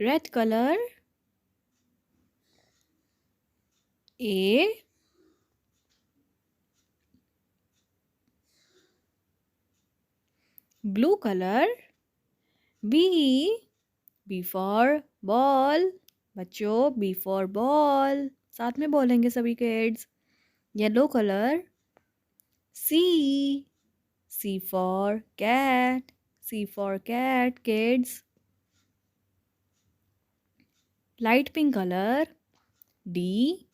Red color. A. Blue color. B. B for ball. बच्चों B for ball. साथ में बोलेंगे सभी kids. Yellow color. C. C for cat. C for cat, kids. Light pink color. D.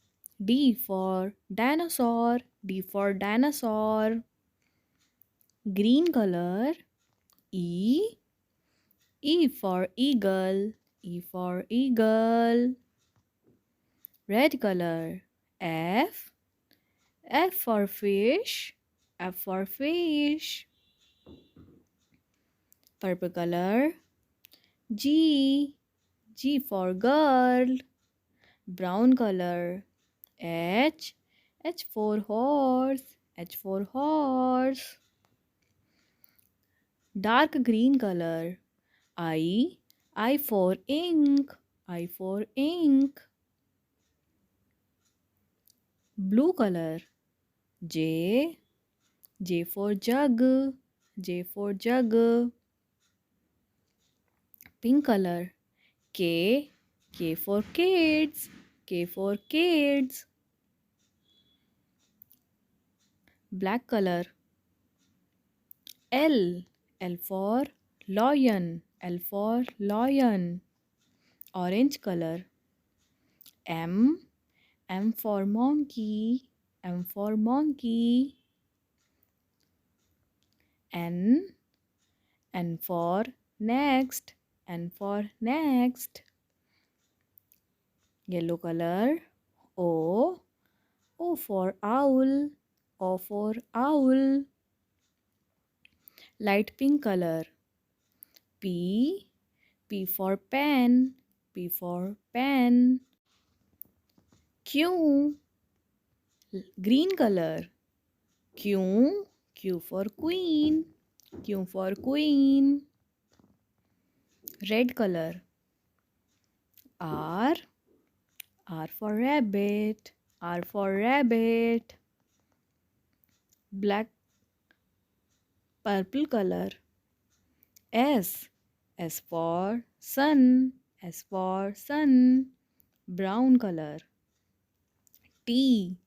D for dinosaur. D for dinosaur. Green color. E. E for eagle. E for eagle. Red color. F. F for fish. F for fish. Purple color. G. G for girl. Brown color. H. H for horse. H for horse. Dark green color. I. I for ink. I for ink. Blue color. J. J for jug. J for jug. Pink color. K. K for kids. K for kids. Black color. L. L for lion. L for lion. Orange color. M. M for monkey. M for monkey. N. N for next. N for next. Yellow color. O. O for owl. O for owl. Light pink color. P. P for pen. P for pen. Q. Green color. Q. Q for queen. Q for queen. Red color. R. R for rabbit. R for rabbit. Black. Purple color. S. S for sun. S for sun. Brown color. T.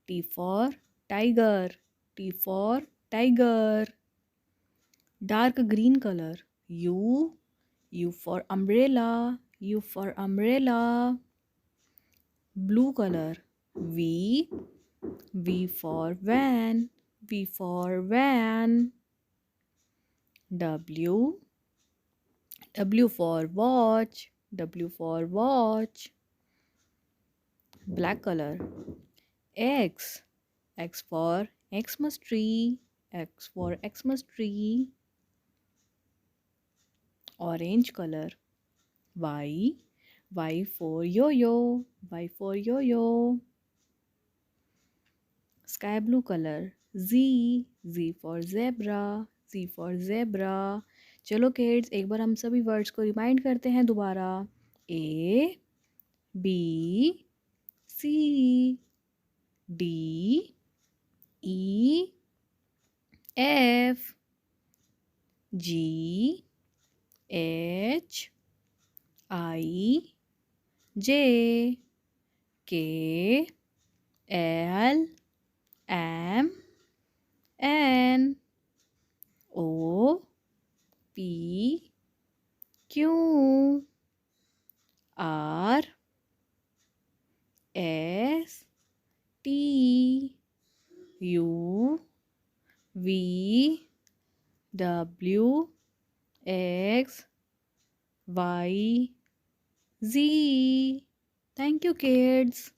T for tiger. T for tiger. Dark green color. U. U for umbrella. U for umbrella. Blue color. V. V for van. V for van. W. W for watch. W for watch. Black color. X. X for Xmas tree. X for Xmas tree. Orange color. Y. Y for yo-yo. Y for yo-yo. Sky blue color. Z. Z for zebra. Z for zebra. चलो kids एक बार हम सभी words को remind करते हैं दोबारा. A. B. C. D. E. F. G. H. I. J. K. L. M. N. O. P. Q. R. S. T. U. V. W. X. Y. Z. Thank you, kids.